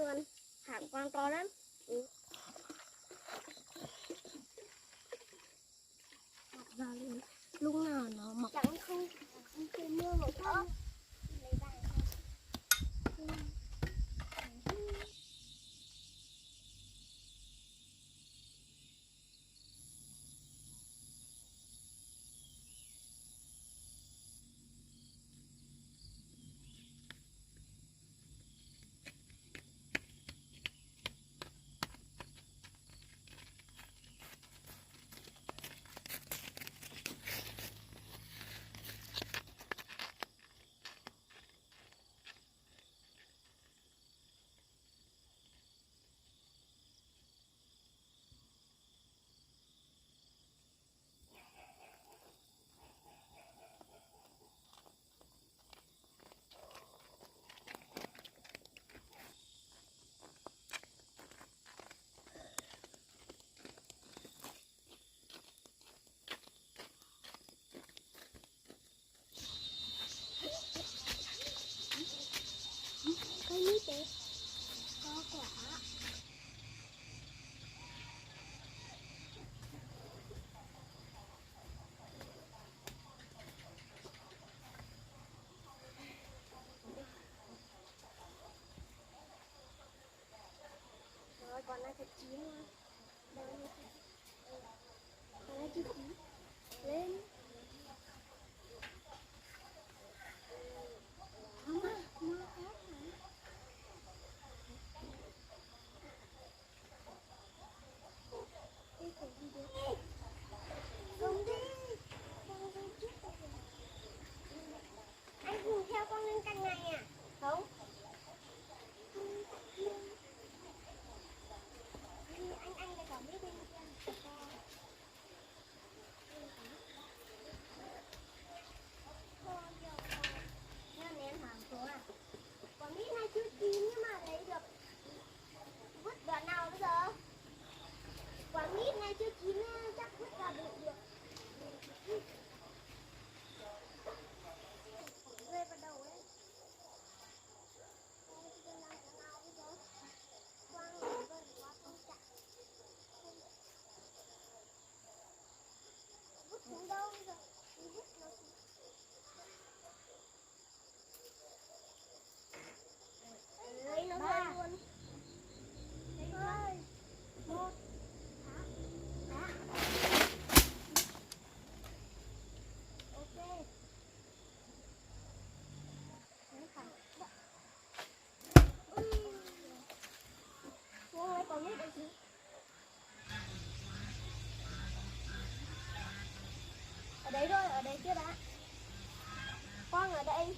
luôn. Hàm quang to lắm. Mọc ra luôn. Lúc nào nó mọc Chẳng không trời mưa một không. Lấy vàng thôi. Có mít đấy. Có quả. Rồi còn này thật chín luôn. Đây này. Còn này chưa chín. Lên. Không à, mưa khác hả? Đi cùng đi được. Cùng đi. Con đi trước rồi. Anh cùng theo con lên cành này à? Không. Anh lại còn biết bên kia. Nên em hàng số à? Còn mít này chưa chín nhưng mà lấy được. Vứt đoạn nào bây giờ? Quả mít này chưa chín chắc vứt vào được. Rơi vào đầu ấy. Quang rồi quá không chặt. Vứt xuống đâu bây giờ? Vứt nó xuống. Lấy nó rơi luôn. Ơi. Một. Hả? Ok. Lấy thẳng. Vô đây còn biết đây chứ. Ở đấy thôi, ở đây kia đã. Quang ở đây.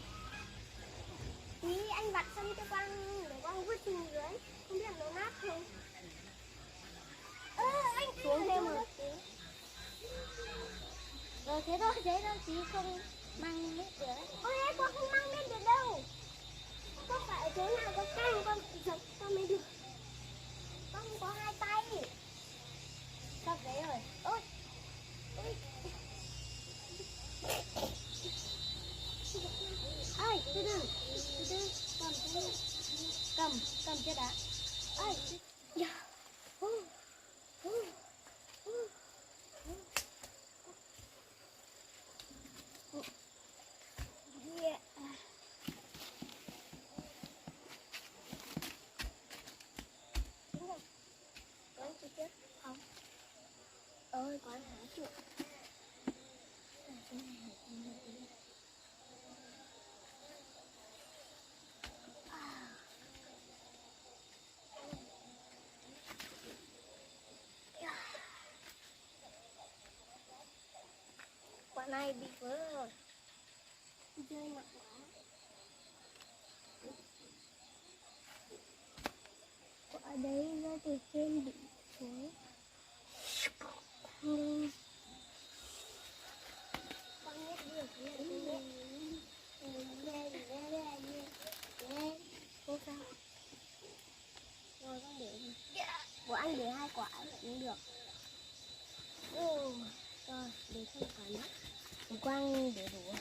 Tí anh vặt xong cho Quang để Quang vứt xuống dưới. Không biết nó nát không. Anh xuống thêm một tí. Rồi thế thôi tí không mang mít được đấy. Ôi con không mang mít được đâu. Có phải ở chỗ nào có canh con giật con mới được. Con không có hai tay. Sắp đấy rồi. Ôi. Ai, từ từ. Cầm chưa đã. Ai. Dạ. Yeah. Đúng rồi. Có chị chứ? Không. Ơi, có hả chị? Quả này bị vỡ rồi. Rơi nặng quá. Quả đấy rơi từ trên đỉnh xuống. Con biết được không sao. Rồi con để gì? Của anh để 2 quả cũng được. Rồi để thêm quả nữa. Quang để đủ.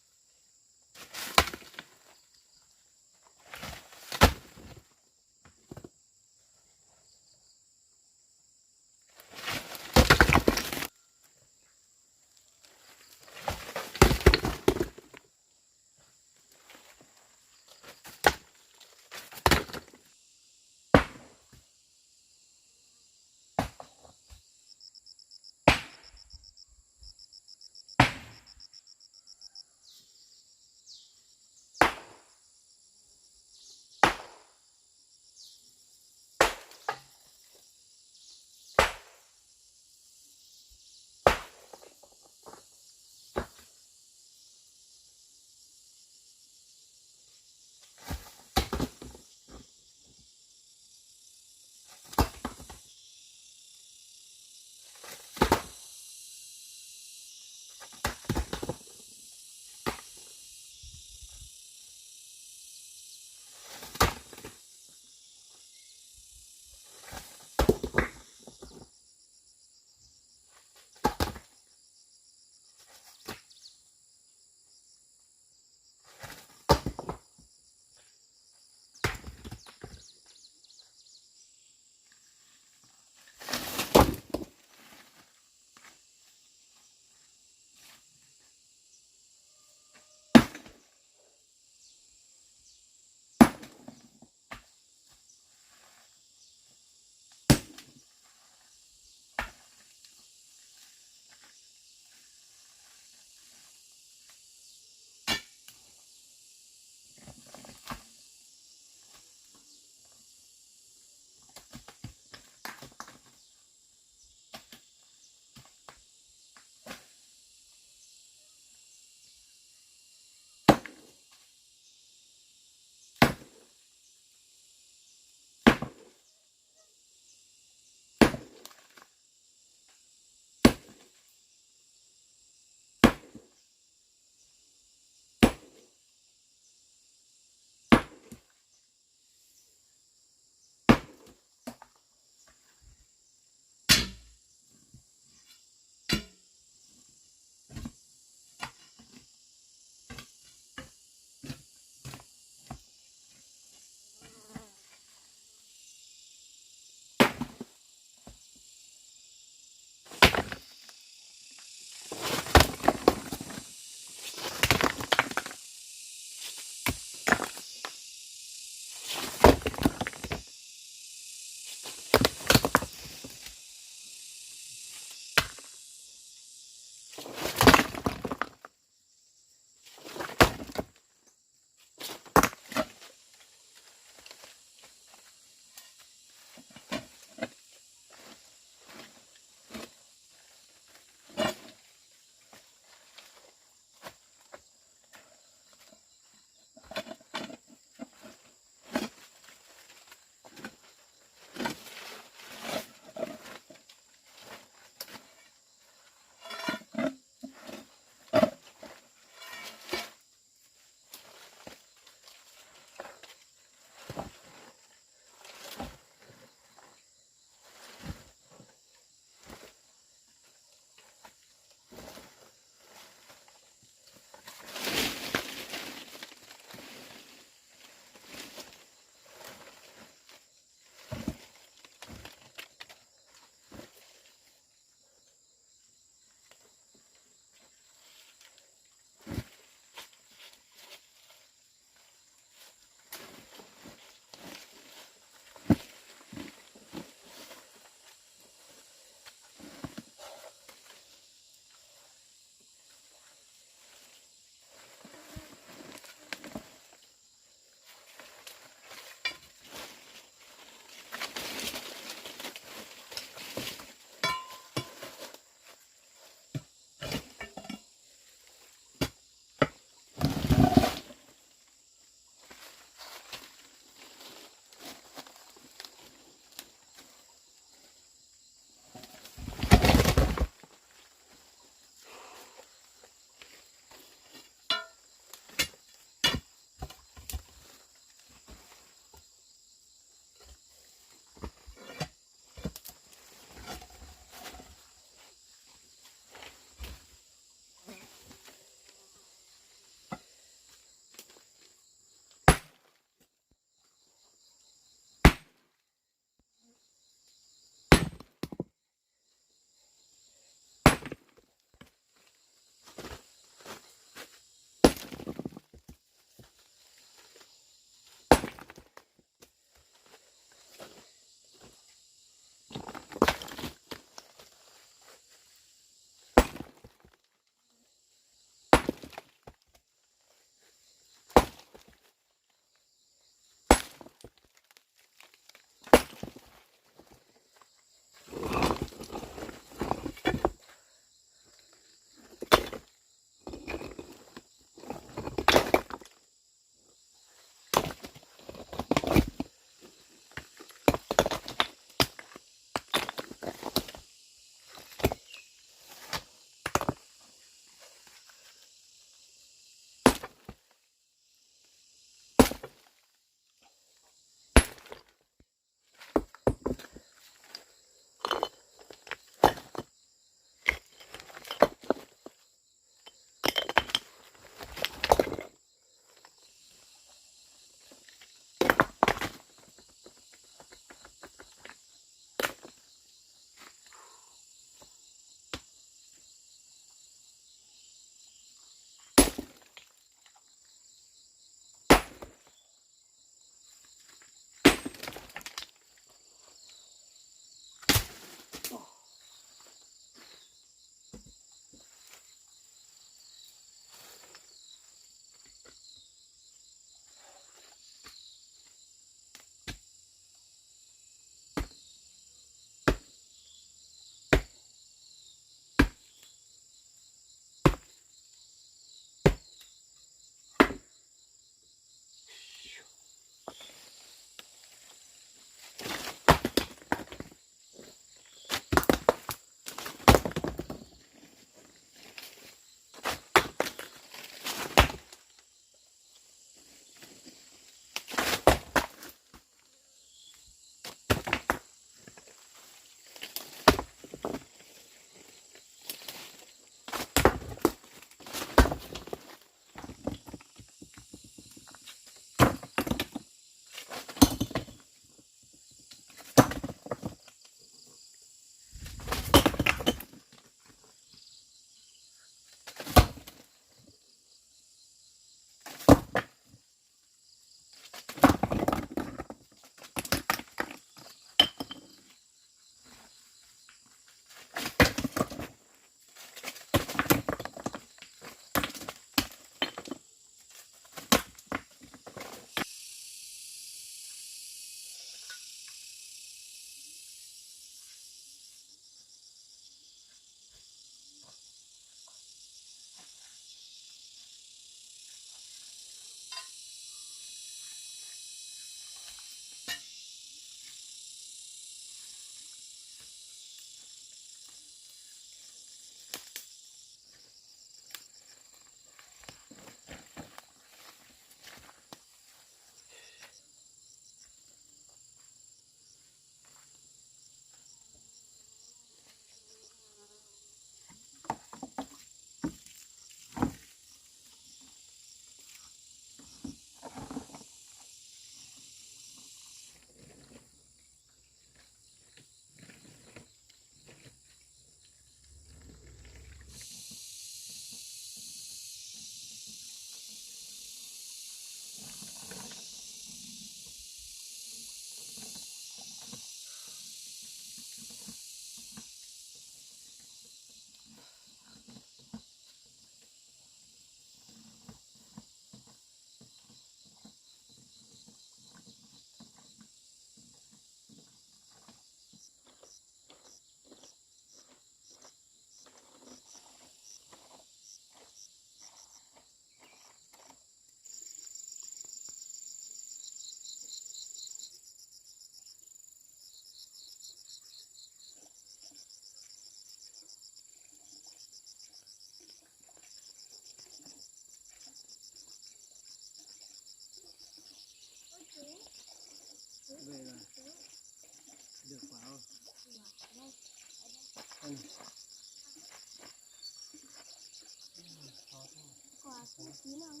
chín không?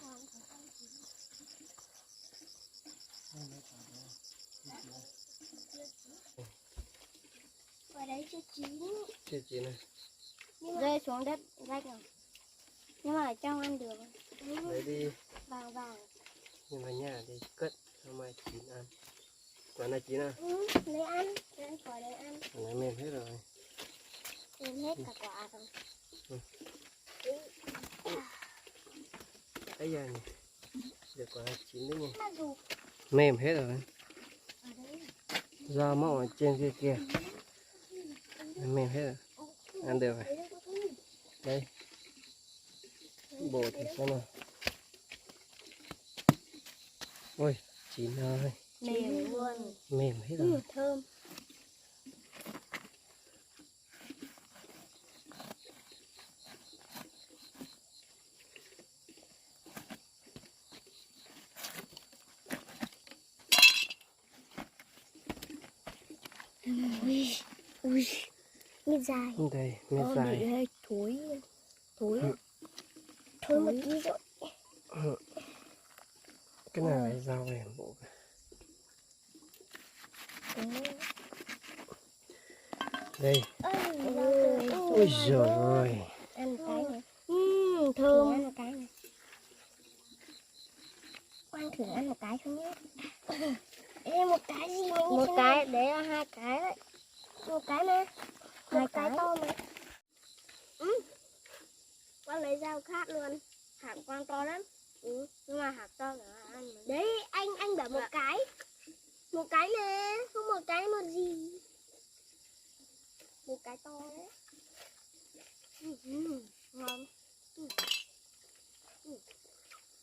Còn phải ăn chín. Ở đấy chưa chín. Chưa chín này. Rơi xuống đất rách rồi. Nhưng mà ở trong ăn được. Lấy đi. Vàng vàng. Nhưng mà nhà đi cất xong mai chín ăn. Quả này chín à? Lấy ăn. Lấy khỏi đấy ăn. Quả này mềm hết rồi. Mềm hết cả quả rồi. Ấy da nhỉ. Được quả này chín đấy nhỉ. Mà dù Mềm hết rồi. ở đấy. Do mỏ ở trên kia kìa. Mềm hết rồi. Ăn được rồi. Đây. Bổ thử xem nào. Ôi, chín rồi. Mềm luôn. Mềm hết rồi. Thơm. Ui, ui, miết dài. Đây, miếng dài. Bị hơi thối, thối, Thôi một tí rồi. Cái nào lấy dao về bộ. Đây. Ôi giời ơi. Ăn cái này. Thơm. Ăn một cái này. Quang thử ăn một cái không nhé. Ê, một cái gì mà Một cái, đấy là hai cái đấy. một cái mà Hai một cái cái. to mà. Con lấy dao khác luôn. Hạt Quang to lắm. Nhưng mà hạt to nữa ăn mà. Đấy, anh bảo một cái. Một cái nè, không một cái một gì. Một cái to đấy. Ngon.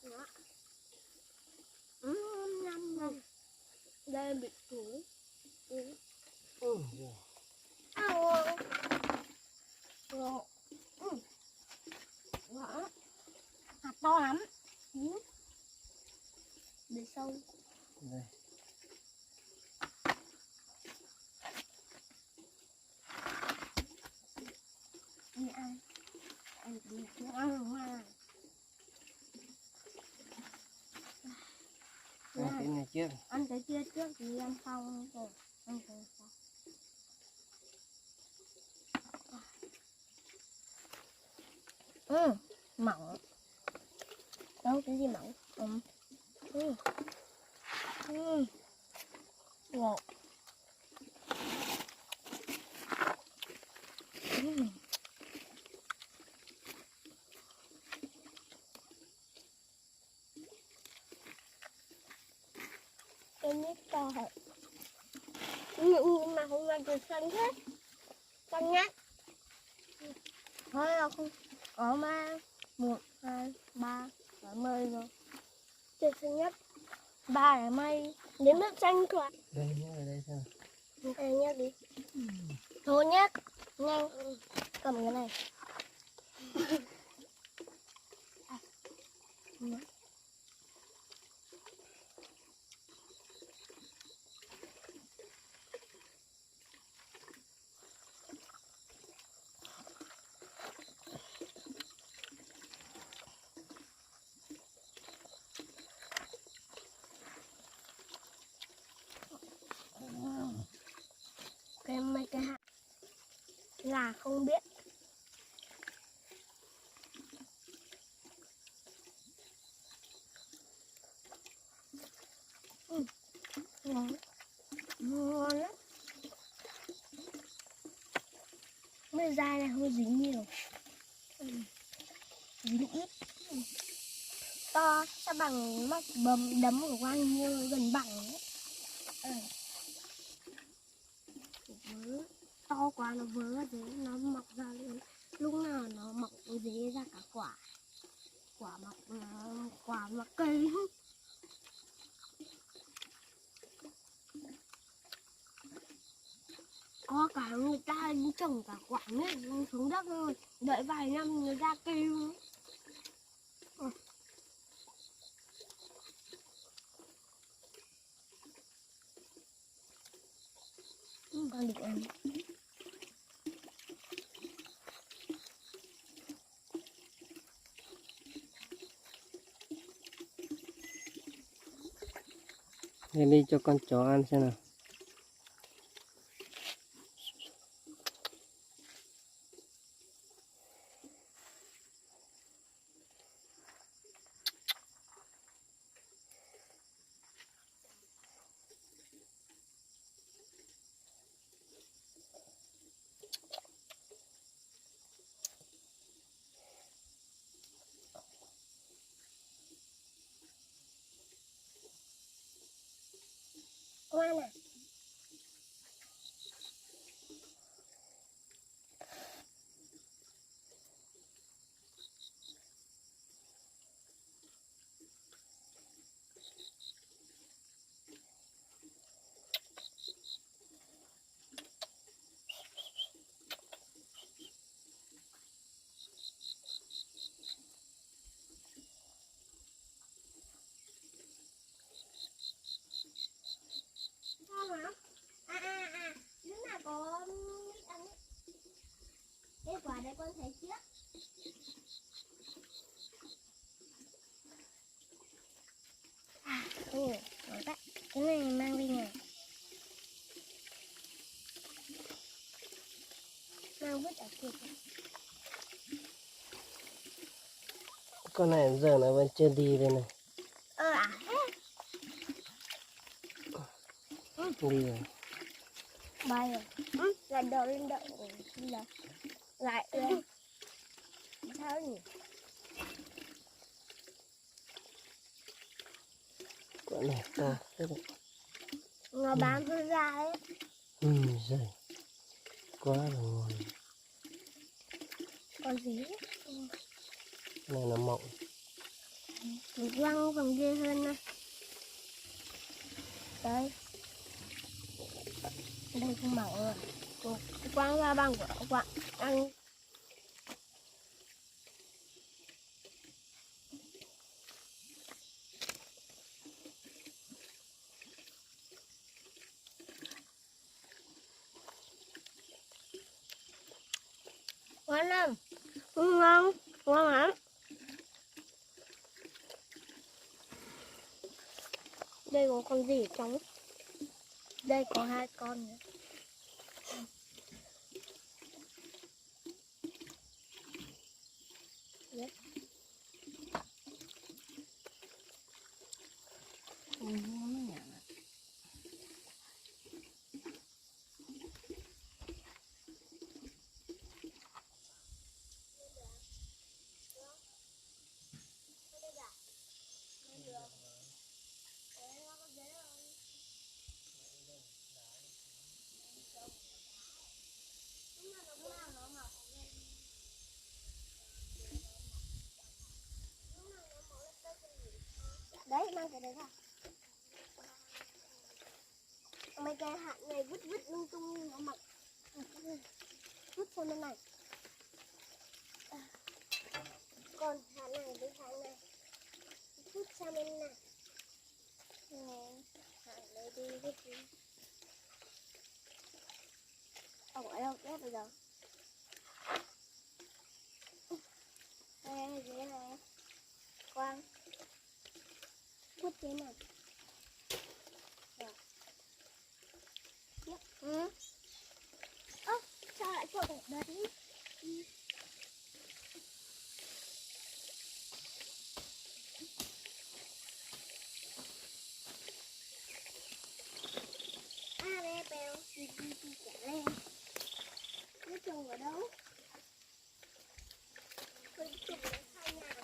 Đó. Ngon. Đây bị thối. Ngon. Đó. Hạt to lắm. Để sâu. Đây. Đi ăn. Ăn đi chứ ăn mà. Ăn cái này trước. Ăn cái kia trước thì ăn xong rồi. Ăn cái sau. Mỏng. Đâu cái gì mỏng? Ngọt. Em biết to hả? Nhưng mà không bao giờ xanh hết. Con nhát. Thôi là không có mà 1, 2, 3 là mây rồi. Tuyệt xanh nhất. 3 là mây. Đến nước xanh quá. Đây nhé, ở đây xem. Em nhắc đi. Thôi nhé. Nhanh. Cầm cái này. Cái mấy cái hạt là không biết. Ngon. Ngon lắm. Mới dai này không dính nhiều. Dính ít. To sao bằng mắt đấm của Quang như gần bằng ấy. Vớ. To quá nó vớ ra thế nó mọc ra luôn. Lúc nào nó mọc dễ ra cả quả. Quả mọc cây. Có cả người ta đi trồng cả quả ấy xuống đất thôi, đợi vài năm người ra cây luôn. Con định ăn. Để đi cho con chó ăn xem nào. Ngoan à. Ngon hả? Đứa nào có biết ăn ấy. Cái quả đây con thấy trước. Ngon đấy. Cái này mang đi nhà. Mang vứt ở kia. Con này giờ nó vẫn chưa đi đây này. Đi rồi. Bay rồi. Lại đợi lên đậu. Lại lên. Sao nhỉ? Con này to thế đấy. Nó bám hơi ra ấy. Dày. Quá là ngon. Còn gì? Cái này nó mọng. Mình quăng phần kia hơn nè. Đây. Đây cũng mỏng rồi. Quăng ra bằng của quăng. Ăn. Ngon không? Ngon. Ngon hả? Đây có con gì ở trong? Đây có 2 con nữa. Đấy. Đấy, mang cái đấy ra. Mấy cái hạt này vứt lung tung nó mọc. Vứt sang bên này. Còn hạt này với hạt này vứt sang bên này. Hạt này đi vứt đi. Ông ở đâu ghép bây giờ? Đây, dưới này. Quang. Vứt thế này. Sao lại trộn ở đấy? Bé béo đi trả lên. Nó trồng ở đâu? Tôi trồng ở sau nhà.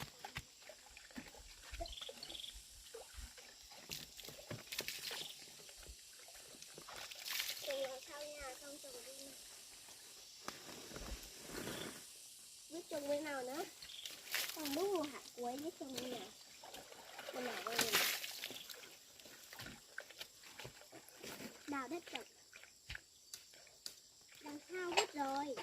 Trồng ở sau nhà xong trồng đi. Biết trồng bên nào nữa? Còn đúng hạt cuối biết trồng bên nào? Bên nào bên này? Đào đất trồng. Đằng sau vứt rồi.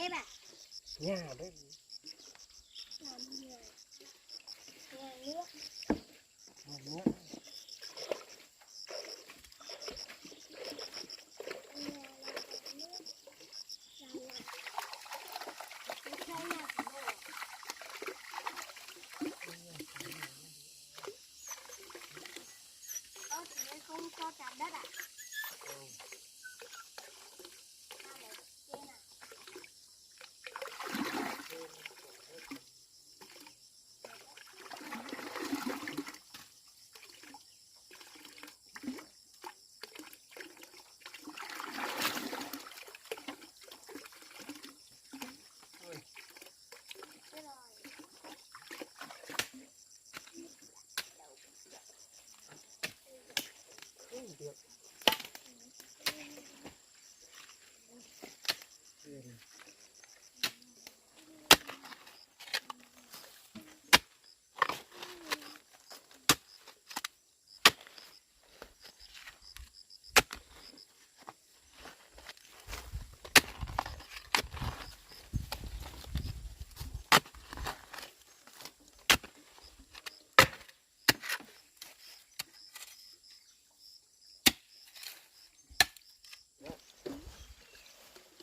bếp à? Nhà bếp. Làm nhà. Nhà nước. Nhà nước. Nhà là nước. Làm. Cái cây nào cũng được. Thì đây không cho chặt đất à? Sao lại trên à? Thế rồi. Được.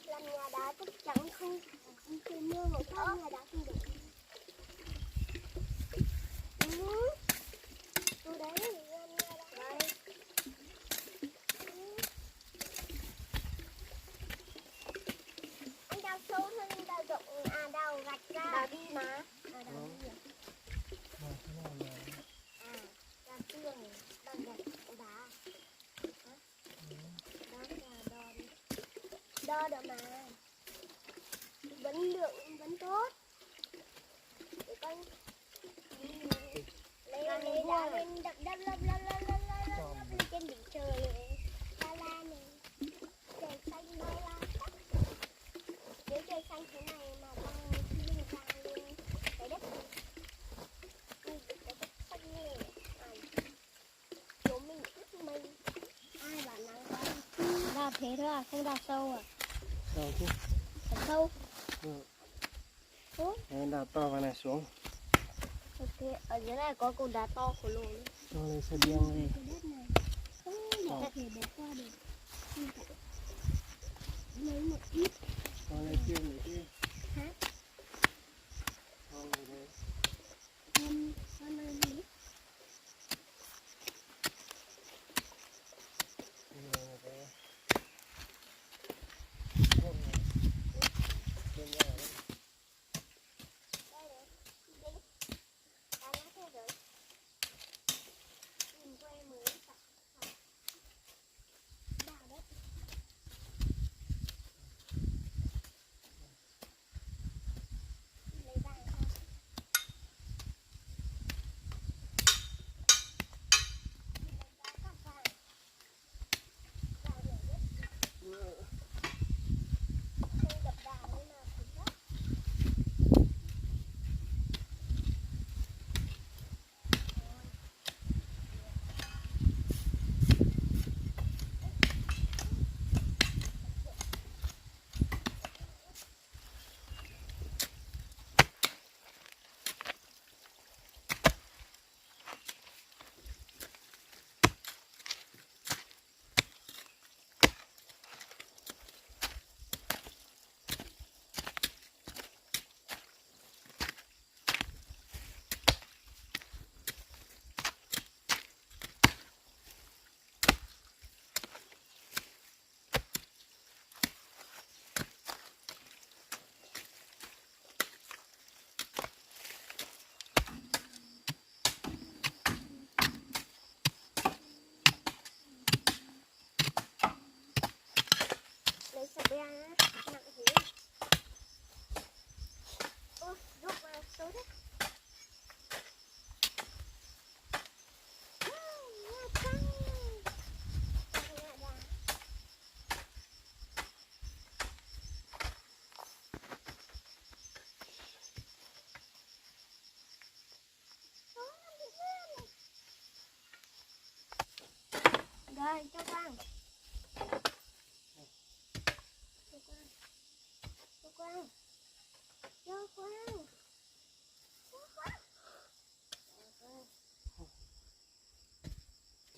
Làm nhà đá chắc chắn không mưa một tháng nhà đá không được. Tôi đấy làm nhà đá. Đấy. Anh đào sâu hơn anh đào rộng à đào gạch ra. Đào đi mà. À đào đi à? À đào tường, đào gạch, đào đá. Hả? Đó là đo đi. Đo được mà. Vẫn lượng vẫn tốt. Để con lấy đá lên đập lên trên đỉnh trời này. La la này. Trời xanh bao la. Nếu trời xanh thế này mà đang lên vàng lên cái đất này. Cái đất xanh này. Chỗ mình ướt mây. Ai bảo nắng quá. Đào thế thôi à, không đào sâu à? Đâu chứ. Thật sâu. Đấy, đào to vào này xuống. Ok, ở dưới này có cục đá to khổng lồ nữa. Cho lên xe biếng đi. Cái đất này. Để thể bỏ qua được. Nhưng phải lấy một ít. Cho lên kia nữa chứ. Hả? Cho lên đây. Con ơi đi.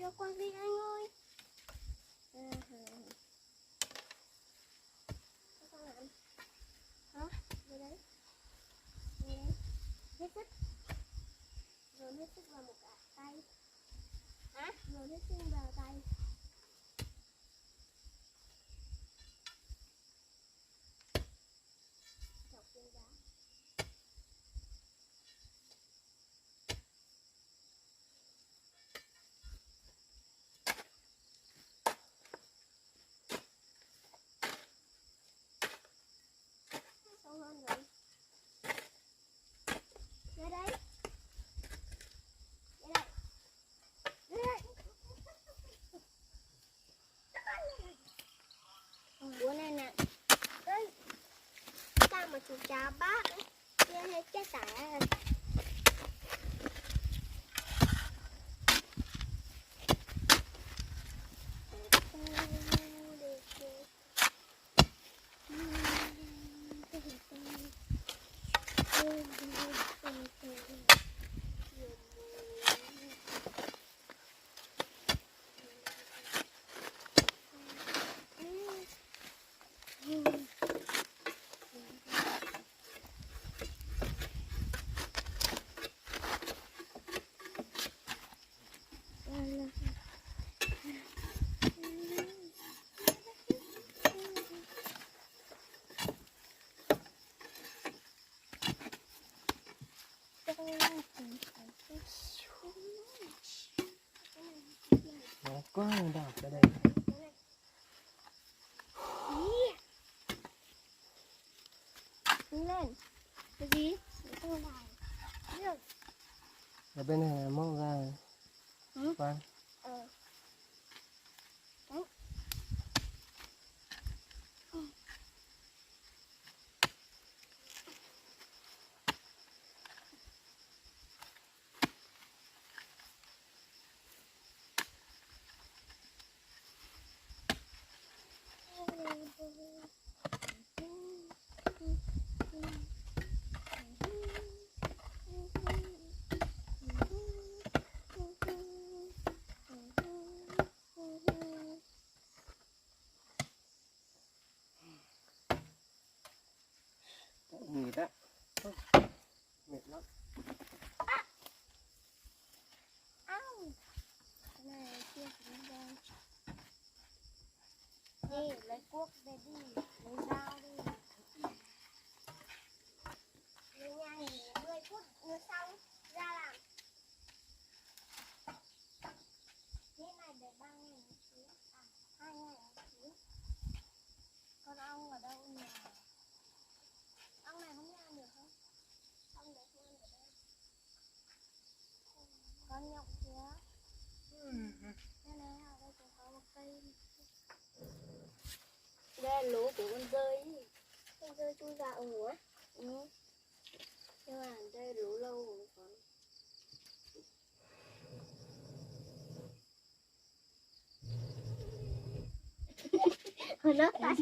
cho con đi anh ơi. Con làm hả? Về đấy, về đấy, hết sức, rồi hết sức vào một cái tay, hả? Rồi hết sức vào tay. Chọc trên giá. Sâu hơn rồi. Về đây. Về đây. Về đây. Bữa nay nè. Đây. Sao mà chú chào bác ấy. Kia hay chết tả rồi. Nó có đào ở đây. Lên. Cái gì? Không đào. Được. Ở bên này là móc ra. Ừ. Khoan. Đấy. Nghỉ đã. Mệt lắm. Au. Cái này kia cũng đen. Đi lấy cuốc về đi, lấy dao đi. Về nhà nghỉ 10 phút nữa xong ra làm. Thế này để 3 ngày một xíu, 2 ngày một xíu. Con ong ở đâu nhỉ? Ong này không ăn được không? Ong đấy không ăn được đâu. Con nhộng kìa. Đây này, ở đây cũng có một cây. Đây là lỗ của con dơi ý. Con dơi chui ra ở ngủ á. Ừ. Nhưng mà đây lỗ lâu rồi còn. Nó tay.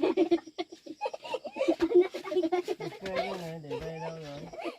Cái này để đây đâu rồi?